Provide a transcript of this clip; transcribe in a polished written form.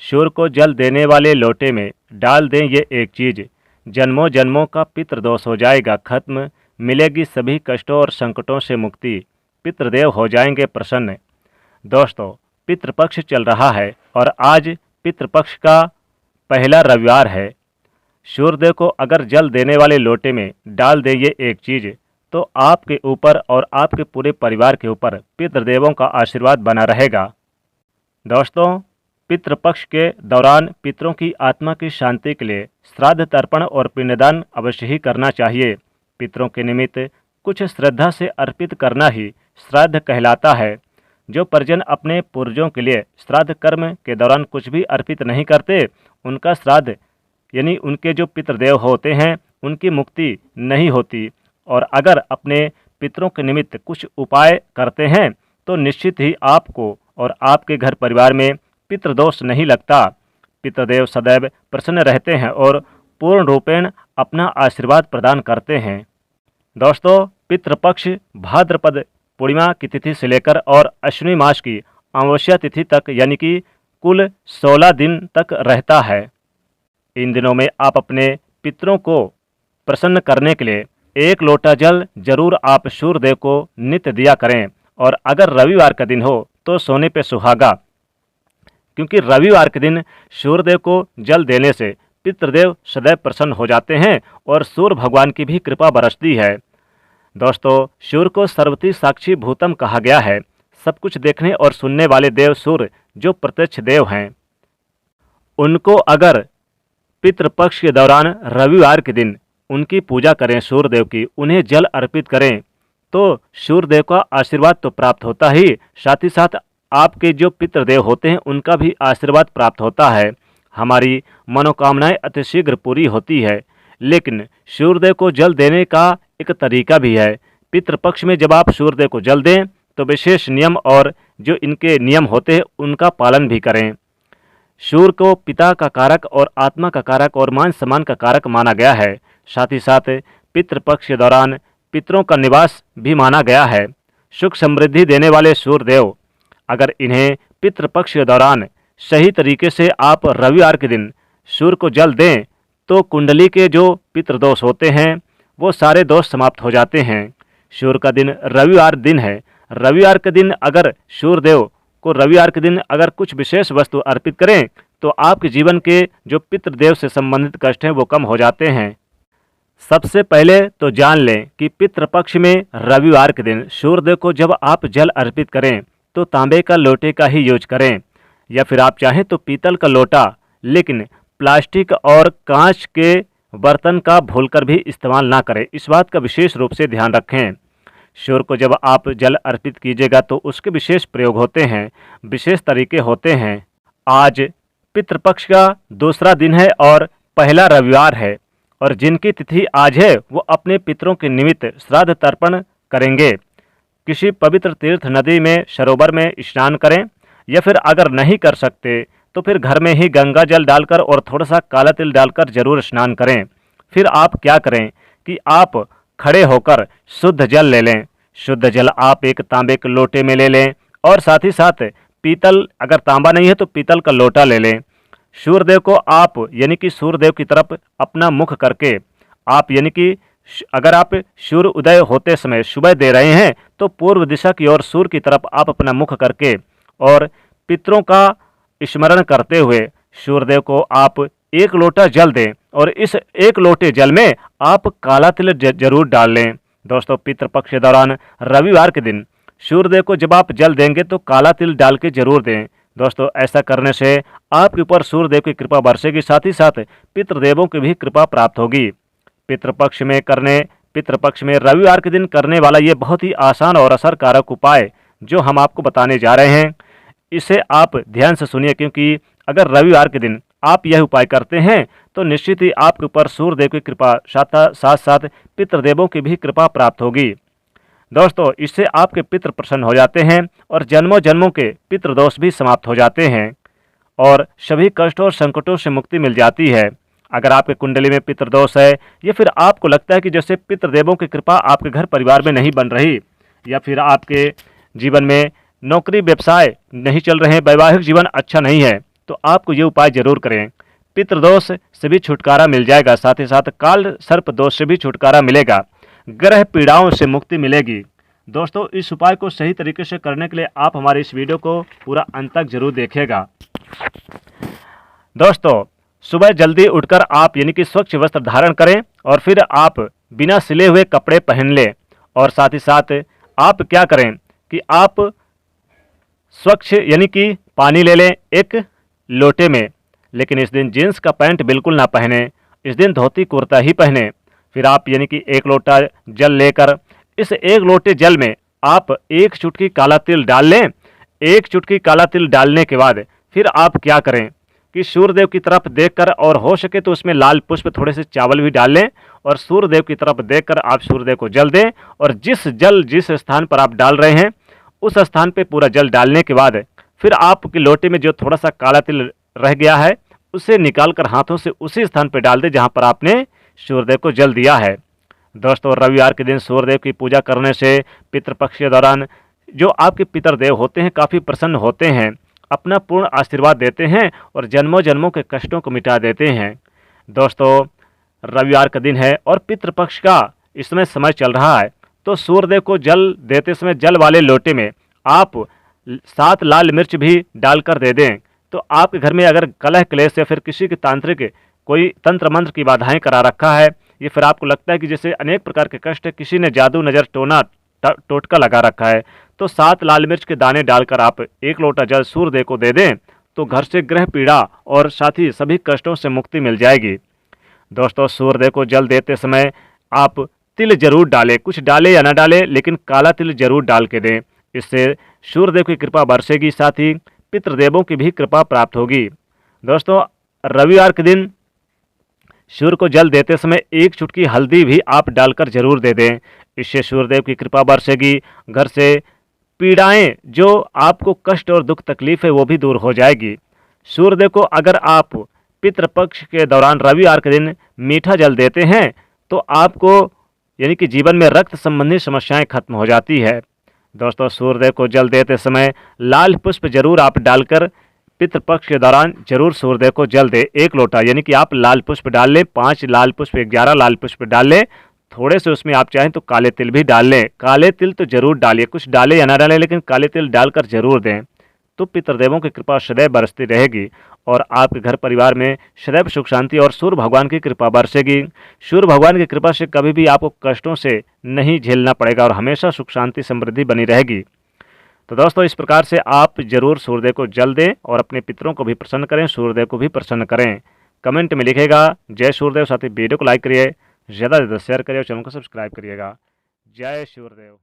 सूर्य को जल देने वाले लोटे में डाल दें ये एक चीज़, जन्मों जन्मों का पितृदोष हो जाएगा खत्म, मिलेगी सभी कष्टों और संकटों से मुक्ति, पितृदेव हो जाएंगे प्रसन्न। दोस्तों, पितृपक्ष चल रहा है और आज पितृपक्ष का पहला रविवार है। सूर्यदेव को अगर जल देने वाले लोटे में डाल दे ये एक चीज़, तो आपके ऊपर और आपके पूरे परिवार के ऊपर पितृदेवों का आशीर्वाद बना रहेगा। दोस्तों, पितृपक्ष के दौरान पितरों की आत्मा की शांति के लिए श्राद्ध तर्पण और पिंडदान अवश्य ही करना चाहिए। पितरों के निमित्त कुछ श्रद्धा से अर्पित करना ही श्राद्ध कहलाता है। जो परिजन अपने पूर्वजों के लिए श्राद्ध कर्म के दौरान कुछ भी अर्पित नहीं करते, उनका श्राद्ध यानी उनके जो पितृदेव होते हैं उनकी मुक्ति नहीं होती। और अगर अपने पितरों के निमित्त कुछ उपाय करते हैं तो निश्चित ही आपको और आपके घर परिवार में पितृदोष नहीं लगता। पितृदेव सदैव प्रसन्न रहते हैं और पूर्ण रूपेण अपना आशीर्वाद प्रदान करते हैं। दोस्तों, पितृपक्ष भाद्रपद पूर्णिमा की तिथि से लेकर और अश्विनी मास की अमावस्या तिथि तक यानी कि कुल 16 दिन तक रहता है। इन दिनों में आप अपने पितरों को प्रसन्न करने के लिए 1 लोटा जल जरूर आप सूर्यदेव को नित्य दिया करें। और अगर रविवार का दिन हो तो सोने पे सुहागा, क्योंकि रविवार के दिन सूर्यदेव को जल देने से पितृदेव सदैव प्रसन्न हो जाते हैं और सूर्य भगवान की भी कृपा बरसती है। दोस्तों, सूर्य को सर्वति साक्षी भूतम कहा गया है। सब कुछ देखने और सुनने वाले देव सूर्य जो प्रत्यक्ष देव हैं, उनको अगर पितृपक्ष के दौरान रविवार के दिन उनकी पूजा करें, सूर्यदेव की, उन्हें जल अर्पित करें, तो सूर्यदेव का आशीर्वाद तो प्राप्त होता ही, साथ ही साथ आपके जो पितृदेव होते हैं उनका भी आशीर्वाद प्राप्त होता है। हमारी मनोकामनाएं अतिशीघ्र पूरी होती है। लेकिन सूर्यदेव को जल देने का एक तरीका भी है। पितृपक्ष में जब आप सूर्यदेव को जल दें तो विशेष नियम और जो इनके नियम होते हैं उनका पालन भी करें। सूर्य को पिता का कारक और आत्मा का कारक और मान सम्मान का कारक माना गया है। साथ ही साथ पितृपक्ष के दौरान पितरों का निवास भी माना गया है। सुख समृद्धि देने वाले सूर्यदेव, अगर इन्हें पितृपक्ष के दौरान सही तरीके से आप रविवार के दिन सूर्य को जल दें तो कुंडली के जो पितृदोष होते हैं वो सारे दोष समाप्त हो जाते हैं। सूर्य का दिन रविवार दिन है। रविवार के दिन अगर सूर्यदेव को रविवार के दिन अगर कुछ विशेष वस्तु अर्पित करें तो आपके जीवन के जो पितृदेव से संबंधित कष्ट हैं वो कम हो जाते हैं। सबसे पहले तो जान लें कि पितृपक्ष में रविवार के दिन सूर्यदेव को जब आप जल अर्पित करें तो तांबे का लोटे का ही यूज करें, या फिर आप चाहें तो पीतल का लोटा, लेकिन प्लास्टिक और कांच के बर्तन का भूलकर भी इस्तेमाल ना करें। इस बात का विशेष रूप से ध्यान रखें। सूर्य को जब आप जल अर्पित कीजिएगा तो उसके विशेष प्रयोग होते हैं, विशेष तरीके होते हैं। आज पितृपक्ष का दूसरा दिन है और पहला रविवार है, और जिनकी तिथि आज है वो अपने पितरों के निमित्त श्राद्ध तर्पण करेंगे। किसी पवित्र तीर्थ नदी में, सरोवर में स्नान करें, या फिर अगर नहीं कर सकते तो फिर घर में ही गंगा जल डालकर और थोड़ा सा काला तिल डालकर जरूर स्नान करें। फिर आप क्या करें कि आप खड़े होकर शुद्ध जल ले लें। शुद्ध जल आप एक तांबे के लोटे में ले लें, और साथ ही साथ पीतल, अगर तांबा नहीं है तो पीतल का लोटा ले लें। सूर्यदेव को आप यानी कि सूर्यदेव की तरफ अपना मुख करके आप यानी कि अगर आप सूर्य उदय होते समय सुबह दे रहे हैं तो पूर्व दिशा की ओर सूर्य की तरफ आप अपना मुख करके और पितरों का स्मरण करते हुए सूर्यदेव को आप 1 लोटा जल दें, और इस 1 लोटे जल में आप काला तिल जरूर डाल लें। दोस्तों, पितृपक्ष के दौरान रविवार के दिन सूर्यदेव को जब आप जल देंगे तो काला तिल डाल के जरूर दें। दोस्तों, ऐसा करने से आपके ऊपर सूर्यदेव की कृपा बरसेगी, साथ ही साथ पितृदेवों की भी कृपा प्राप्त होगी। पितृपक्ष में रविवार के दिन करने वाला ये बहुत ही आसान और असरकारक उपाय जो हम आपको बताने जा रहे हैं, इसे आप ध्यान से सुनिए, क्योंकि अगर रविवार के दिन आप यह उपाय करते हैं तो निश्चित ही आपके ऊपर सूर्यदेव की कृपा साथ साथ पितृदेवों की भी कृपा प्राप्त होगी। दोस्तों, इससे आपके पितृ प्रसन्न हो जाते हैं और जन्मों जन्मों के पितृदोष भी समाप्त हो जाते हैं और सभी कष्टों और संकटों से मुक्ति मिल जाती है। अगर आपके कुंडली में पितृदोष है, या फिर आपको लगता है कि जैसे पितृदेवों की कृपा आपके घर परिवार में नहीं बन रही, या फिर आपके जीवन में नौकरी व्यवसाय नहीं चल रहे हैं, वैवाहिक जीवन अच्छा नहीं है, तो आपको ये उपाय जरूर करें। पितृदोष से भी छुटकारा मिल जाएगा, साथ ही साथ काल सर्प दोष से भी छुटकारा मिलेगा, ग्रह पीड़ाओं से मुक्ति मिलेगी। दोस्तों, इस उपाय को सही तरीके से करने के लिए आप हमारे इस वीडियो को पूरा अंत तक जरूर देखिएगा। दोस्तों, सुबह जल्दी उठकर आप यानी कि स्वच्छ वस्त्र धारण करें और फिर आप बिना सिले हुए कपड़े पहन लें। और साथ ही साथ आप क्या करें कि आप स्वच्छ यानी कि पानी ले लें एक लोटे में, लेकिन इस दिन जीन्स का पैंट बिल्कुल ना पहने, इस दिन धोती कुर्ता ही पहने। फिर आप यानी कि एक लोटा जल लेकर इस एक लोटे जल में आप एक चुटकी काला तिल डाल लें। एक चुटकी काला तिल डालने के बाद फिर आप क्या करें कि सूर्यदेव की तरफ देखकर, और हो सके तो उसमें लाल पुष्प थोड़े से चावल भी डाल लें और सूर्यदेव की तरफ देखकर आप सूर्यदेव को जल दें। और जिस स्थान पर आप डाल रहे हैं उस स्थान पे पूरा जल डालने के बाद फिर आपके लोटे में जो थोड़ा सा काला तिल रह गया है उसे निकालकर हाथों से उसी स्थान पर डाल दें जहाँ पर आपने सूर्यदेव को जल दिया है। दोस्तों, रविवार के दिन सूर्यदेव की पूजा करने से पितृपक्ष के दौरान जो आपके पितरदेव होते हैं काफ़ी प्रसन्न होते हैं, अपना पूर्ण आशीर्वाद देते हैं और जन्मों जन्मों के कष्टों को मिटा देते हैं। दोस्तों, रविवार का दिन है और पितृपक्ष का इस समय चल रहा है, तो सूर्यदेव को जल देते समय जल वाले लोटे में आप 7 लाल मिर्च भी डालकर दे दें। तो आपके घर में अगर कलह क्लेश या फिर किसी के तांत्रिक कोई तंत्र मंत्र की बाधाएं करा रखा है, ये फिर आपको लगता है कि जैसे अनेक प्रकार के कष्ट किसी ने जादू नज़र टोटका लगा रखा है, तो 7 लाल मिर्च के दाने डालकर आप एक लोटा जल सूर्यदेव को दे दें, तो घर से ग्रह पीड़ा और साथ ही सभी कष्टों से मुक्ति मिल जाएगी। दोस्तों, सूर्यदेव को जल देते समय आप तिल जरूर डालें, कुछ डालें या ना डालें लेकिन काला तिल जरूर डाल के दें। इससे सूर्यदेव की कृपा बरसेगी, साथ ही पितृदेवों की भी कृपा प्राप्त होगी। दोस्तों, रविवार के दिन सूर्य को जल देते समय एक चुटकी हल्दी भी आप डालकर जरूर दे दें। इससे सूर्यदेव की कृपा बरसेगी, घर से पीड़ाएं जो आपको कष्ट और दुख तकलीफ है वो भी दूर हो जाएगी। सूर्यदेव को अगर आप पितृपक्ष के दौरान रविवार के दिन मीठा जल देते हैं तो आपको यानी कि जीवन में रक्त संबंधी समस्याएं खत्म हो जाती है। दोस्तों, सूर्यदेव को जल देते समय लाल पुष्प जरूर आप डालकर पितृपक्ष के दौरान जरूर सूर्यदेव को जल दे। एक लोटा यानी कि आप लाल पुष्प डाल लें, 5 लाल पुष्प 11 लाल पुष्प डाल लें, थोड़े से उसमें आप चाहें तो काले तिल भी डाल लें। काले तिल तो जरूर डालिए, कुछ डालें या ना डालें लेकिन काले तिल डालकर जरूर दें, तो पितृदेवों की कृपा सदैव बरसती रहेगी और आपके घर परिवार में सदैव सुख शांति और सूर्य भगवान की कृपा बरसेगी। सूर्य भगवान की कृपा से कभी भी आपको कष्टों से नहीं झेलना पड़ेगा और हमेशा सुख शांति समृद्धि बनी रहेगी। तो दोस्तों, इस प्रकार से आप जरूर सूर्यदेव को जल दें और अपने पितरों को भी प्रसन्न करें, सूर्यदेव को भी प्रसन्न करें। कमेंट में लिखेगा जय सूर्यदेव, साथ ही वीडियो को लाइक करिए, ज़्यादा से ज़्यादा शेयर करिए और चैनल को सब्सक्राइब करिएगा। जय सूर्यदेव।